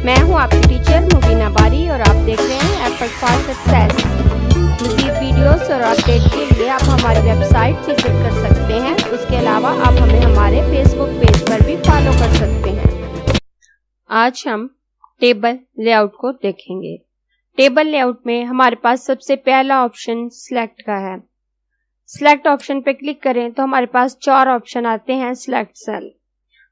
मैं हूं आपकी टीचर मुबीना बारी और आप देख रहे हैं एफर्ट फॉर सक्सेस। मज़ीद वीडियोस और अपडेट के लिए आप हमारी वेबसाइट विजिट कर सकते हैं। उसके अलावा आप हमें हमारे फेसबुक पेज पर भी फॉलो कर सकते हैं। आज हम टेबल लेआउट को देखेंगे। टेबल लेआउट में हमारे पास सबसे पहला ऑप्शन सिलेक्ट का है। सिलेक्ट ऑप्शन पे क्लिक करें तो हमारे पास 4 ऑप्शन आते हैं। सिलेक्ट सेल,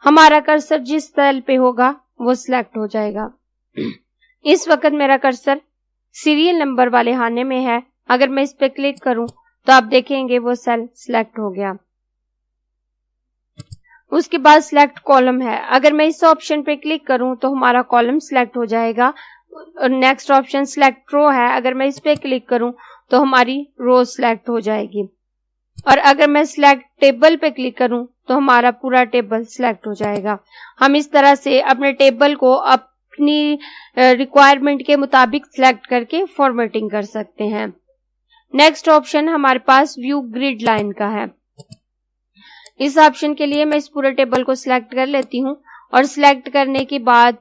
हमारा कर्सर जिस सेल पे होगा वो सिलेक्ट हो जाएगा। इस वक्त मेरा कर्सर सीरियल नंबर वाले खाने में है। अगर मैं इस पे क्लिक करूं तो आप देखेंगे वो सेल सिलेक्ट हो गया। उसके बाद सिलेक्ट कॉलम है। अगर मैं इस ऑप्शन पे क्लिक करूं तो हमारा कॉलम सिलेक्ट हो जाएगा। और नेक्स्ट ऑप्शन सिलेक्ट रो है। अगर मैं इस पे क्लिक करूं तो हमारी रो सिलेक्ट हो जाएगी। और अगर मैं सिलेक्ट टेबल पे क्लिक करूं तो हमारा पूरा टेबल सिलेक्ट हो जाएगा। हम इस तरह से अपने टेबल को अपनी रिक्वायरमेंट के मुताबिक सिलेक्ट करके फॉर्मेटिंग कर सकते हैं। नेक्स्ट ऑप्शन हमारे पास व्यू ग्रिड लाइन का है। इस ऑप्शन के लिए मैं इस पूरे टेबल को सिलेक्ट कर लेती हूं और सिलेक्ट करने के बाद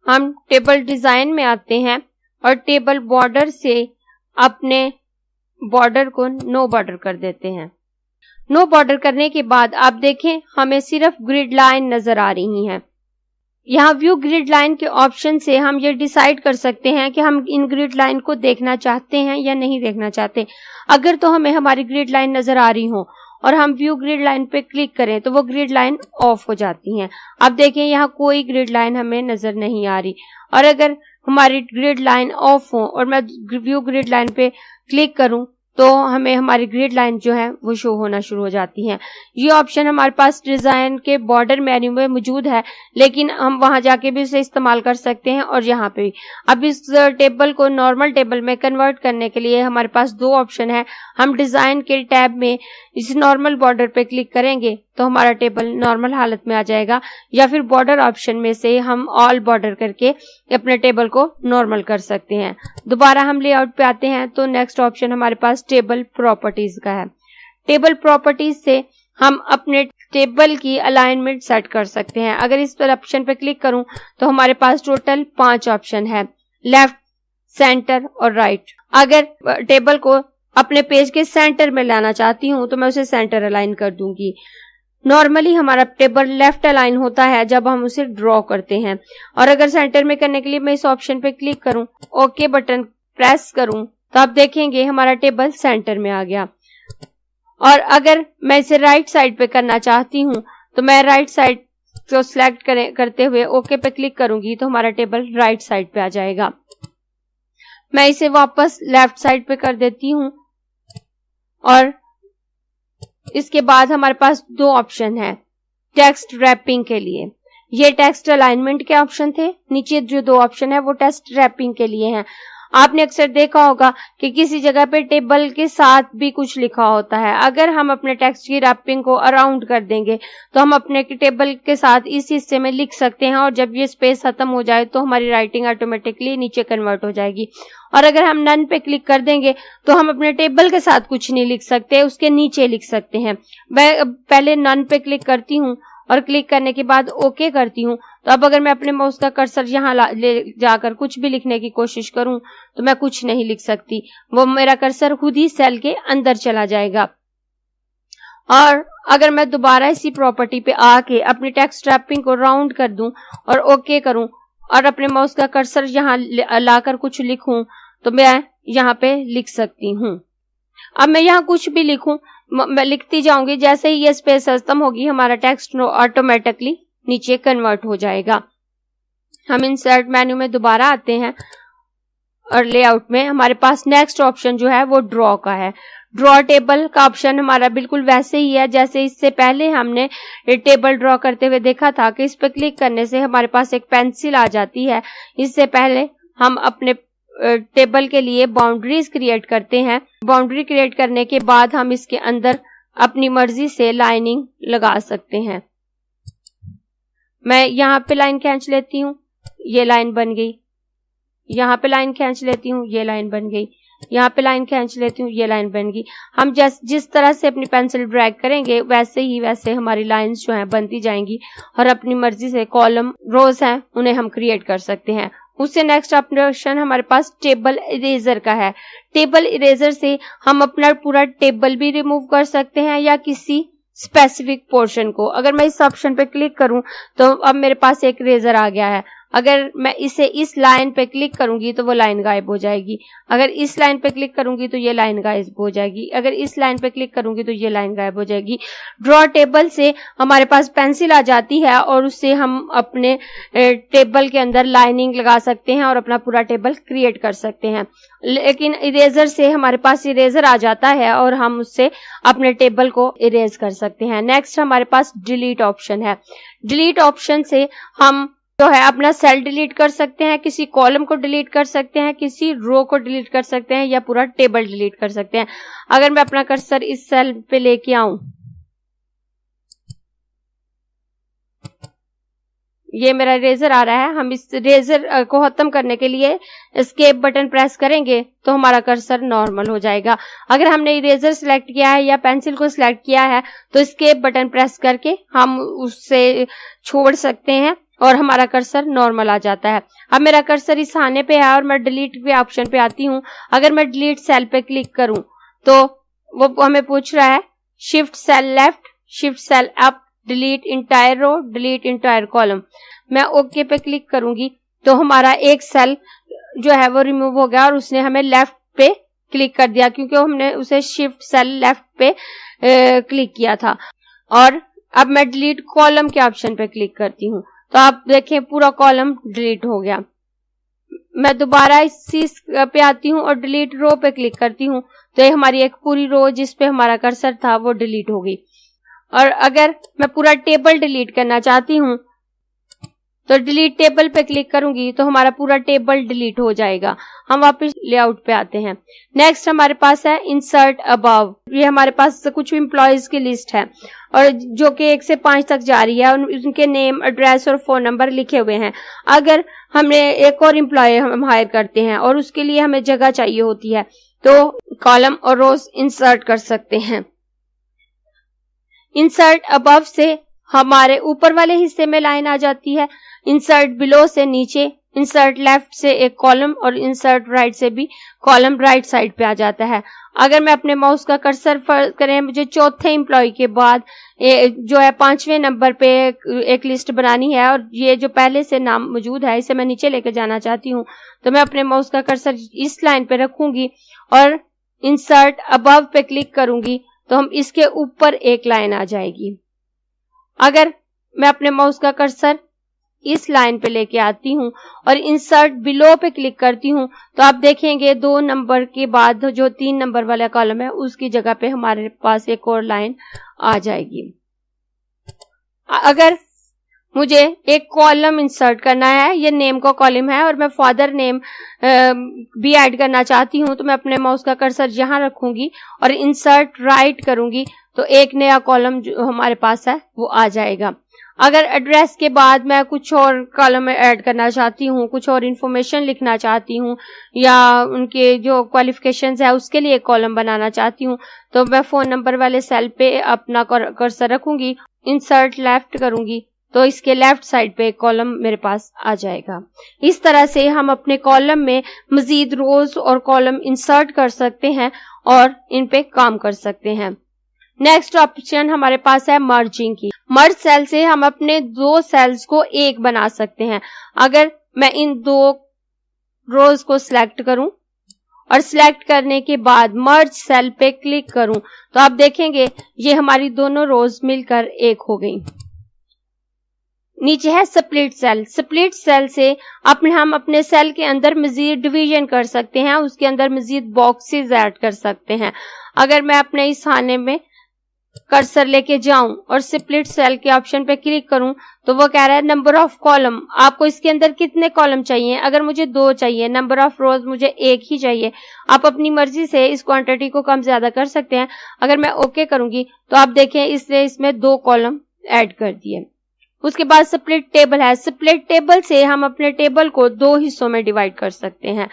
हम टेबल डिजाइन में आते हैं और टेबल बॉर्डर से अपने बॉर्डर को नो बॉर्डर कर देते हैं। नो बॉर्डर करने के बाद आप देखें हमें सिर्फ ग्रिड लाइन नजर आ रही हैं। यहाँ व्यू ग्रिड लाइन के ऑप्शन से हम ये डिसाइड कर सकते हैं कि हम इन ग्रिड लाइन को देखना चाहते हैं या नहीं देखना चाहते। अगर तो हमें हमारी ग्रिड लाइन नजर आ रही हो और हम व्यू ग्रिड लाइन पे क्लिक करें तो वो ग्रिड लाइन ऑफ हो जाती हैं। अब देखें यहाँ कोई ग्रिड लाइन हमें नजर नहीं आ रही। और अगर हमारी ग्रिड लाइन ऑफ हो और मैं व्यू ग्रिड लाइन पे क्लिक करूं तो हमें हमारी ग्रिड लाइन जो है वो शो होना शुरू हो जाती हैं। ये ऑप्शन हमारे पास डिजाइन के बॉर्डर मेन्यू में मौजूद है, लेकिन हम वहां जाके भी उसे इस्तेमाल कर सकते हैं और यहाँ पे भी। अब इस टेबल को नॉर्मल टेबल में कन्वर्ट करने के लिए हमारे पास 2 ऑप्शन है। हम डिजाइन के टैब में इस नॉर्मल बॉर्डर पे क्लिक करेंगे तो हमारा टेबल नॉर्मल हालत में आ जाएगा, या फिर बॉर्डर ऑप्शन में से हम ऑल बॉर्डर करके अपने टेबल को नॉर्मल कर सकते हैं। दोबारा हम लेआउट पे आते हैं तो नेक्स्ट ऑप्शन हमारे पास टेबल प्रॉपर्टीज का है। टेबल प्रॉपर्टीज से हम अपने टेबल की अलाइनमेंट सेट कर सकते हैं। अगर इस पर ऑप्शन पे क्लिक करूं तो हमारे पास टोटल 5 ऑप्शन है, लेफ्ट, सेंटर और राइट। अगर टेबल को अपने पेज के सेंटर में लाना चाहती हूं तो मैं उसे सेंटर अलाइन कर दूंगी। नॉर्मली हमारा टेबल लेफ्ट अलाइन होता है जब हम उसे ड्रॉ करते हैं, और अगर सेंटर में करने के लिए मैं इस ऑप्शन पे क्लिक करूं, ओके बटन प्रेस करूं तो आप देखेंगे हमारा टेबल सेंटर में आ गया। और अगर मैं इसे राइट साइड पे करना चाहती हूं तो मैं राइट साइड को सिलेक्ट करते हुए ओके पे क्लिक करूंगी तो हमारा टेबल राइट साइड पे आ जाएगा। मैं इसे वापस लेफ्ट साइड पे कर देती हूं और इसके बाद हमारे पास 2 ऑप्शन है टेक्स्ट रैपिंग के लिए। ये टेक्स्ट अलाइनमेंट के ऑप्शन थे। नीचे जो 2 ऑप्शन है वो टेक्स्ट रैपिंग के लिए हैं। आपने अक्सर देखा होगा कि किसी जगह पे टेबल के साथ भी कुछ लिखा होता है। अगर हम अपने टेक्स्ट की रैपिंग को अराउंड कर देंगे तो हम अपने टेबल के साथ इस हिस्से में लिख सकते हैं, और जब ये स्पेस खत्म हो जाए तो हमारी राइटिंग ऑटोमेटिकली नीचे कन्वर्ट हो जाएगी। और अगर हम नन पे क्लिक कर देंगे तो हम अपने टेबल के साथ कुछ नहीं लिख सकते, उसके नीचे लिख सकते हैं। मैं पहले नन पे क्लिक करती हूँ और क्लिक करने के बाद ओके करती हूँ। तो अब अगर मैं अपने माउस का कर्सर यहाँ ले जाकर कुछ भी लिखने की कोशिश करूं तो मैं कुछ नहीं लिख सकती, वो मेरा कर्सर खुद ही सेल के अंदर चला जाएगा। और अगर मैं दोबारा इसी प्रॉपर्टी पे आके अपनी टेक्स्ट रैपिंग को राउंड कर दूं और ओके करूं और अपने माउस का कर्सर यहाँ लाकर कुछ लिखूं तो मैं यहाँ पे लिख सकती हूँ। अब मैं यहाँ कुछ भी लिखूं, मैं लिखती जाऊंगी, जैसे ही ये स्पेस खत्म होगी हमारा टेक्स्ट ऑटोमेटिकली नीचे कन्वर्ट हो जाएगा। हम इंसर्ट मेन्यू में दोबारा आते हैं और लेआउट में हमारे पास नेक्स्ट ऑप्शन जो है वो ड्रॉ का है। ड्रॉ टेबल का ऑप्शन हमारा बिल्कुल वैसे ही है जैसे इससे पहले हमने टेबल ड्रॉ करते हुए देखा था कि इस पर क्लिक करने से हमारे पास एक पेंसिल आ जाती है। इससे पहले हम अपने टेबल के लिए बाउंड्रीज क्रिएट करते हैं। बाउंड्री क्रिएट करने के बाद हम इसके अंदर अपनी मर्जी से लाइनिंग लगा सकते हैं। मैं यहाँ पे लाइन खींच लेती हूँ, ये लाइन बन गई। यहाँ पे लाइन खींच लेती हूँ, ये लाइन बन गई। यहाँ पे लाइन खींच लेती हूँ, ये लाइन बन गई। हम जिस तरह से अपनी पेंसिल ड्रैग करेंगे वैसे हमारी लाइंस जो हैं बनती जाएंगी और अपनी मर्जी से कॉलम रोज हैं उन्हें हम क्रिएट कर सकते हैं। उससे नेक्स्ट ऑप्शन हमारे पास टेबल इरेजर का है। टेबल इरेजर से हम अपना पूरा टेबल भी रिमूव कर सकते हैं या किसी स्पेसिफिक पोर्शन को। अगर मैं इस ऑप्शन पे क्लिक करूं तो अब मेरे पास एक इरेजर आ गया है। अगर मैं इसे इस लाइन पे क्लिक करूंगी तो वो लाइन गायब हो जाएगी। अगर इस लाइन पे क्लिक करूंगी तो ये लाइन गायब हो जाएगी। अगर इस लाइन पे क्लिक करूंगी तो ये लाइन गायब हो जाएगी। ड्रॉ टेबल से हमारे पास पेंसिल आ जाती है और उससे हम अपने टेबल के अंदर लाइनिंग लगा सकते हैं और अपना पूरा टेबल क्रिएट कर सकते हैं। लेकिन इरेजर से हमारे पास इरेजर आ जाता है और हम उससे अपने टेबल को इरेज कर सकते हैं। नेक्स्ट हमारे पास डिलीट ऑप्शन है। डिलीट ऑप्शन से हम जो है अपना सेल डिलीट कर सकते हैं, किसी कॉलम को डिलीट कर सकते हैं, किसी रो को डिलीट कर सकते हैं या पूरा टेबल डिलीट कर सकते हैं। अगर मैं अपना कर्सर इस सेल पे लेके आऊं, ये मेरा इरेजर आ रहा है। हम इस इरेजर को खत्म करने के लिए एस्केप बटन प्रेस करेंगे तो हमारा कर्सर नॉर्मल हो जाएगा। अगर हमने इरेजर सिलेक्ट किया है या पेंसिल को सिलेक्ट किया है तो एस्केप बटन प्रेस करके हम उससे छोड़ सकते हैं और हमारा कर्सर नॉर्मल आ जाता है। अब मेरा कर्सर इस खाने पे है और मैं डिलीट के ऑप्शन पे आती हूँ। अगर मैं डिलीट सेल पे क्लिक करूं तो वो हमें पूछ रहा है shift cell left, shift cell up, delete entire row, delete entire column. मैं ओके पे क्लिक करूंगी तो हमारा एक सेल जो है वो रिमूव हो गया और उसने हमें लेफ्ट पे क्लिक कर दिया क्योंकि हमने उसे शिफ्ट सेल लेफ्ट पे क्लिक किया था। और अब मैं डिलीट कॉलम के ऑप्शन पे क्लिक करती हूँ तो आप देखें पूरा कॉलम डिलीट हो गया। मैं दोबारा इसी पे आती हूँ और डिलीट रो पे क्लिक करती हूँ तो ये हमारी एक पूरी रो जिस पे हमारा कर्सर था वो डिलीट हो गई। और अगर मैं पूरा टेबल डिलीट करना चाहती हूँ तो डिलीट टेबल पे क्लिक करूंगी तो हमारा पूरा टेबल डिलीट हो जाएगा। हम वापस लेआउट पे आते हैं। नेक्स्ट हमारे पास है इंसर्ट अबव। ये हमारे पास कुछ एम्प्लॉयज की लिस्ट है और जो कि 1 से 5 तक जा रही है और उनके नेम, एड्रेस और फोन नंबर लिखे हुए हैं। अगर हमने एक और एम्प्लॉय हम हायर करते हैं और उसके लिए हमें जगह चाहिए होती है तो कॉलम और रोज इंसर्ट कर सकते हैं। इंसर्ट अबव से हमारे ऊपर वाले हिस्से में लाइन आ जाती है, इंसर्ट बिलो से नीचे, इंसर्ट लेफ्ट से एक कॉलम और इंसर्ट राइट से भी कॉलम राइट साइड पे आ जाता है। अगर मैं अपने माउस का कर्सर फर्क करें, मुझे चौथे एम्प्लॉय के बाद जो है 5वें नंबर पे एक लिस्ट बनानी है और ये जो पहले से नाम मौजूद है इसे मैं नीचे लेकर जाना चाहती हूँ तो मैं अपने माउस का कर्सर इस लाइन पे रखूंगी और इंसर्ट अबव पे क्लिक करूंगी तो हम इसके ऊपर एक लाइन आ जाएगी। अगर मैं अपने माउस का कर्सर इस लाइन पे लेके आती हूँ और इंसर्ट बिलो पे क्लिक करती हूँ तो आप देखेंगे 2 नंबर के बाद जो 3 नंबर वाला कॉलम है उसकी जगह पे हमारे पास एक और लाइन आ जाएगी। अगर मुझे एक कॉलम इंसर्ट करना है, ये नेम का कॉलम है और मैं फादर नेम भी ऐड करना चाहती हूँ तो मैं अपने माउस का कर्सर यहाँ रखूंगी और इंसर्ट राइट करूंगी तो एक नया कॉलम जो हमारे पास है वो आ जाएगा। अगर एड्रेस के बाद मैं कुछ और कॉलम ऐड करना चाहती हूँ, कुछ और इन्फॉर्मेशन लिखना चाहती हूँ या उनके जो क्वालिफिकेशंस है उसके लिए कॉलम बनाना चाहती हूँ तो मैं फोन नंबर वाले सेल पे अपना कर्सर रखूंगी, इंसर्ट लेफ्ट करूंगी तो इसके लेफ्ट साइड पे एक कॉलम मेरे पास आ जाएगा। इस तरह से हम अपने कॉलम में मजीद रोज और कॉलम इंसर्ट कर सकते हैं और इन पे काम कर सकते हैं। नेक्स्ट ऑप्शन हमारे पास है मर्जिंग की। मर्ज सेल से हम अपने 2 सेल्स को एक बना सकते हैं। अगर मैं इन 2 रोज को सिलेक्ट करूं और सिलेक्ट करने के बाद मर्ज सेल पे क्लिक करूं तो आप देखेंगे ये हमारी दोनों रोज मिलकर एक हो गई। नीचे है स्प्लिट सेल। स्प्लिट सेल से हम अपने सेल के अंदर मजीद डिवीजन कर सकते हैं, उसके अंदर मजीद बॉक्सेस ऐड कर सकते हैं। अगर मैं अपने इस खाने में कर्सर लेके जाऊं और स्प्लिट सेल के ऑप्शन पे क्लिक करूं तो वो कह रहा है नंबर ऑफ कॉलम, आपको इसके अंदर कितने कॉलम चाहिए। अगर मुझे 2 चाहिए, नंबर ऑफ रोज मुझे 1 ही चाहिए। आप अपनी मर्जी से इस क्वांटिटी को कम ज्यादा कर सकते हैं। अगर मैं ओके करूंगी तो आप देखें इसने इसमें 2 कॉलम ऐड कर दिए। उसके बाद स्प्लिट टेबल है। स्प्लिट टेबल से हम अपने टेबल को 2 हिस्सों में डिवाइड कर सकते हैं।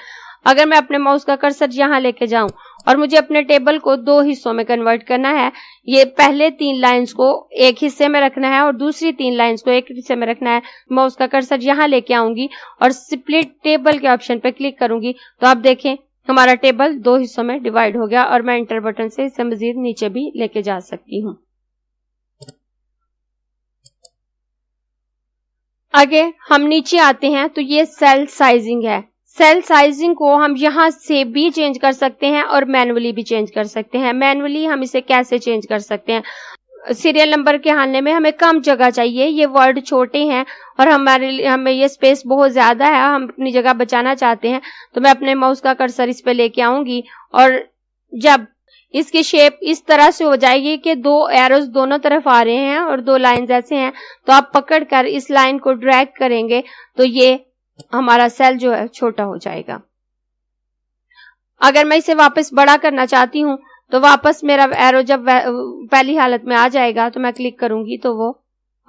अगर मैं अपने माउस का कर्सर यहाँ लेके जाऊं और मुझे अपने टेबल को 2 हिस्सों में कन्वर्ट करना है, ये पहले 3 लाइंस को एक हिस्से में रखना है और दूसरी 3 लाइंस को एक हिस्से में रखना है। माउस का कर्सर यहाँ लेके आऊंगी और स्प्लिट टेबल के ऑप्शन पे क्लिक करूंगी तो आप देखें हमारा टेबल 2 हिस्सों में डिवाइड हो गया और मैं एंटर बटन से इसे मजीद नीचे भी लेके जा सकती हूँ। आगे हम नीचे आते हैं तो ये सेल साइजिंग है। सेल साइजिंग को हम यहाँ से भी चेंज कर सकते हैं और मैनुअली भी चेंज कर सकते हैं। मैनुअली हम इसे कैसे चेंज कर सकते हैं? सीरियल नंबर के हालने में हमें कम जगह चाहिए, ये वर्ड छोटे हैं और हमें ये स्पेस बहुत ज्यादा है, हम अपनी जगह बचाना चाहते हैं, तो मैं अपने माउस का कर्सर इस पे लेके आऊंगी और जब इसकी शेप इस तरह से हो जाएगी कि 2 एरोज दोनों तरफ आ रहे हैं और 2 लाइंस ऐसे हैं, तो आप पकड़कर इस लाइन को ड्रैग करेंगे तो ये हमारा सेल जो है छोटा हो जाएगा। अगर मैं इसे वापस बड़ा करना चाहती हूँ तो वापस मेरा एरो जब पहली हालत में आ जाएगा तो मैं क्लिक करूंगी तो वो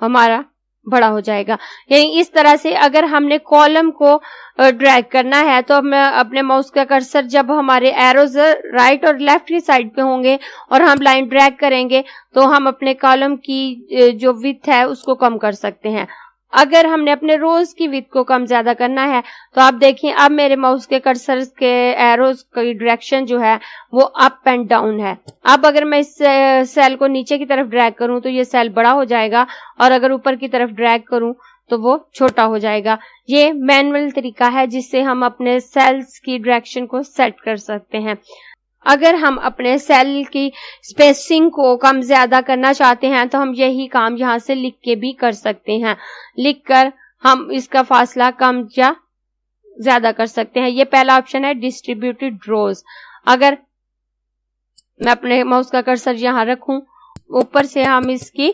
हमारा बड़ा हो जाएगा। यानी इस तरह से अगर हमने कॉलम को ड्रैग करना है तो मैं अपने माउस का कर्सर जब हमारे एरोज राइट और लेफ्ट की साइड पे होंगे और हम लाइन ड्रैग करेंगे तो हम अपने कॉलम की जो विड्थ है उसको कम कर सकते हैं। अगर हमने अपने रोज की विड्थ को कम ज्यादा करना है तो आप देखिए अब मेरे माउस के कर्सर के एरोज की डायरेक्शन जो है वो अप एंड डाउन है। अब अगर मैं इस सेल को नीचे की तरफ ड्रैग करूं तो ये सेल बड़ा हो जाएगा और अगर ऊपर की तरफ ड्रैग करूं तो वो छोटा हो जाएगा। ये मैनुअल तरीका है जिससे हम अपने सेल्स की डायरेक्शन को सेट कर सकते हैं। अगर हम अपने सेल की स्पेसिंग को कम ज्यादा करना चाहते हैं तो हम यही काम यहाँ से लिख के भी कर सकते हैं। लिखकर हम इसका फासला कम या ज्यादा कर सकते हैं। ये पहला ऑप्शन है डिस्ट्रीब्यूटेड रोज। अगर मैं अपने माउस का कर्सर यहाँ रखूं, ऊपर से हम इसकी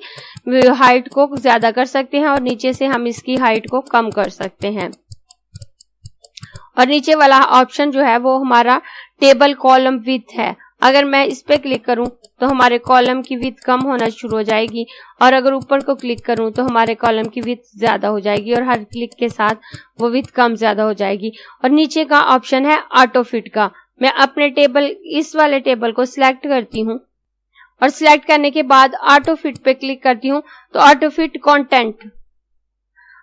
हाइट को ज्यादा कर सकते हैं और नीचे से हम इसकी हाइट को कम कर सकते हैं। और नीचे वाला ऑप्शन जो है वो हमारा टेबल कॉलम विड्थ है। अगर मैं इस पे क्लिक करूं तो हमारे कॉलम की विड्थ कम होना शुरू हो जाएगी और अगर ऊपर को क्लिक करूं तो हमारे कॉलम की विड्थ ज्यादा हो जाएगी और हर क्लिक के साथ वो विड्थ कम ज्यादा हो जाएगी। और नीचे का ऑप्शन है ऑटो फिट का। मैं अपने टेबल इस वाले टेबल को सिलेक्ट करती हूँ और सिलेक्ट करने के बाद ऑटो फिट पे क्लिक करती हूँ तो auto fit content,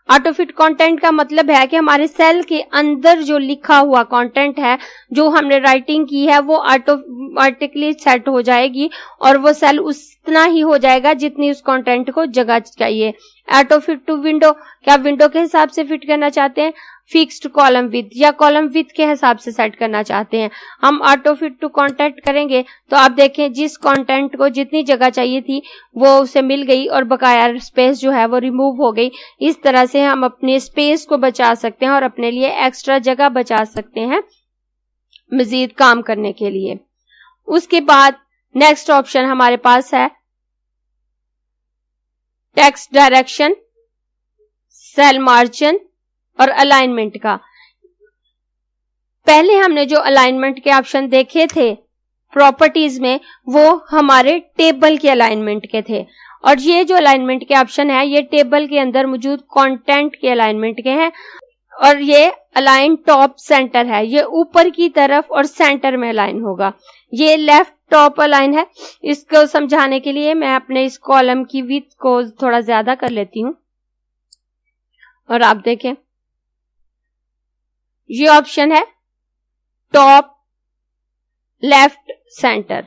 auto fit content का मतलब है कि हमारे सेल के अंदर जो लिखा हुआ कंटेंट है, जो हमने राइटिंग की है, वो ऑटोमेटिकली सेट हो जाएगी और वो सेल उतना ही हो जाएगा जितनी उस कंटेंट को जगह चाहिए। ऑटो फिट टू विंडो, क्या विंडो के हिसाब से फिट करना चाहते हैं? फिक्स्ड कॉलम विड्थ या कॉलम विड्थ के हिसाब से सेट करना चाहते हैं? हम ऑटो फिट टू कंटेंट करेंगे तो आप देखें जिस कंटेंट को जितनी जगह चाहिए थी वो उसे मिल गई और बकाया स्पेस जो है वो रिमूव हो गई। इस तरह से हम अपने स्पेस को बचा सकते हैं और अपने लिए एक्स्ट्रा जगह बचा सकते हैं मजीद काम करने के लिए। उसके बाद नेक्स्ट ऑप्शन हमारे पास है टेक्स्ट डायरेक्शन, सेल मार्जिन और अलाइनमेंट का। पहले हमने जो अलाइनमेंट के ऑप्शन देखे थे प्रॉपर्टीज में वो हमारे टेबल के अलाइनमेंट के थे और ये जो अलाइनमेंट के ऑप्शन है ये टेबल के अंदर मौजूद कंटेंट के अलाइनमेंट के हैं और ये अलाइन टॉप सेंटर है, ये ऊपर की तरफ और सेंटर में अलाइन होगा। ये लेफ्ट टॉप अलाइन है। इसको समझाने के लिए मैं अपने इस कॉलम की विड्थ को थोड़ा ज्यादा कर लेती हूं और आप देखें ये ऑप्शन है टॉप लेफ्ट सेंटर।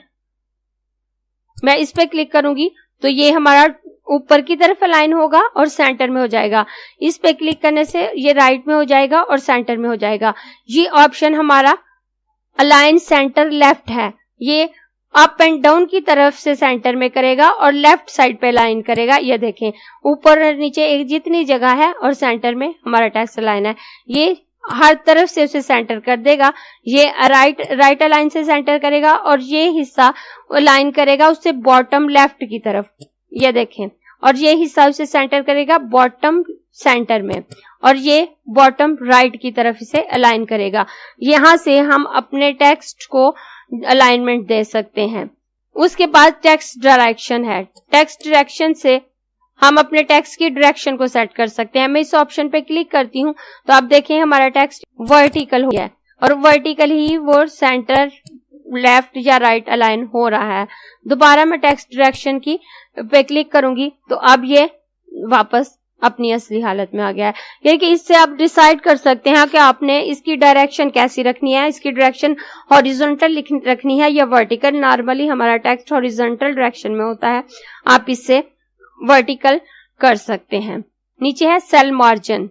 मैं इस पे क्लिक करूंगी तो ये हमारा ऊपर की तरफ अलाइन होगा और सेंटर में हो जाएगा। इस पे क्लिक करने से ये राइट में हो जाएगा और सेंटर में हो जाएगा। ये ऑप्शन हमारा अलाइन सेंटर लेफ्ट है, ये अप एंड डाउन की तरफ से सेंटर में करेगा और लेफ्ट साइड पे अलाइन करेगा। ये देखें ऊपर और नीचे एक जितनी जगह है और सेंटर में हमारा टेक्स्ट अलाइन है, ये हर तरफ से उसे सेंटर कर देगा। ये राइट अलाइन से सेंटर करेगा और ये हिस्सा अलाइन करेगा उससे बॉटम लेफ्ट की तरफ, ये देखें, और ये हिस्सा उसे सेंटर करेगा बॉटम सेंटर में और ये बॉटम राइट की तरफ इसे अलाइन करेगा। यहां से हम अपने टेक्स्ट को अलाइनमेंट दे सकते हैं। उसके बाद टेक्स्ट डायरेक्शन है। टेक्स्ट डायरेक्शन से हम अपने टेक्स्ट की डायरेक्शन को सेट कर सकते हैं। मैं इस ऑप्शन पे क्लिक करती हूँ तो आप देखें हमारा टेक्स्ट वर्टिकल हो गया है और वर्टिकल ही वो सेंटर लेफ्ट या राइट अलाइन हो रहा है। दोबारा मैं टेक्स्ट डायरेक्शन की पे क्लिक करूंगी तो अब ये वापस अपनी असली हालत में आ गया है। यानी कि इससे आप डिसाइड कर सकते हैं कि आपने इसकी डायरेक्शन कैसी रखनी है, इसकी डायरेक्शन हॉरिजॉन्टल रखनी है या वर्टिकल। नॉर्मली हमारा टेक्स्ट हॉरिजॉन्टल डायरेक्शन में होता है, आप इससे वर्टिकल कर सकते हैं। नीचे है सेल मार्जिन।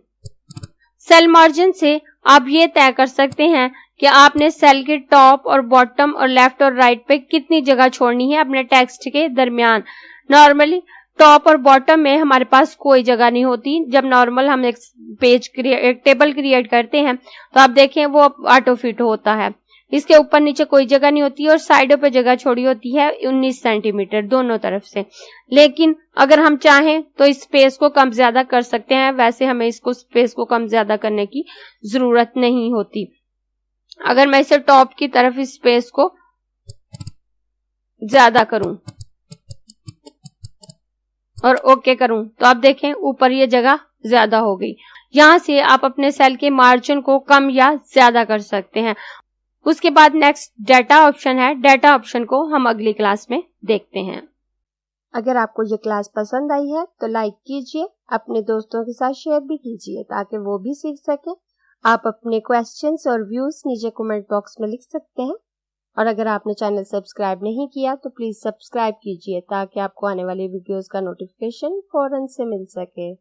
सेल मार्जिन से आप ये तय कर सकते हैं कि आपने सेल के टॉप और बॉटम और लेफ्ट और राइट पे कितनी जगह छोड़नी है अपने टेक्स्ट के दरमियान। नॉर्मली टॉप और बॉटम में हमारे पास कोई जगह नहीं होती। जब नॉर्मल हम एक एक टेबल क्रिएट करते हैं तो आप देखें वो ऑटो फिट होता है, इसके ऊपर नीचे कोई जगह नहीं होती और साइडों पे जगह छोड़ी होती है 19 सेंटीमीटर दोनों तरफ से। लेकिन अगर हम चाहें तो इस स्पेस को कम ज्यादा कर सकते हैं, वैसे हमें इसको स्पेस को कम ज्यादा करने की जरूरत नहीं होती। अगर मैं इसे टॉप की तरफ इस स्पेस को ज्यादा करूं और ओके करूं तो आप देखें ऊपर ये जगह ज्यादा हो गई। यहां से आप अपने सेल के मार्जिन को कम या ज्यादा कर सकते हैं। उसके बाद नेक्स्ट डाटा ऑप्शन है। डाटा ऑप्शन को हम अगली क्लास में देखते हैं। अगर आपको ये क्लास पसंद आई है तो लाइक कीजिए, अपने दोस्तों के साथ शेयर भी कीजिए ताकि वो भी सीख सके। आप अपने क्वेश्चंस और व्यूज नीचे कमेंट बॉक्स में लिख सकते हैं। और अगर आपने चैनल सब्सक्राइब नहीं किया तो प्लीज सब्सक्राइब कीजिए ताकि आपको आने वाली वीडियोस का नोटिफिकेशन फौरन से मिल सके।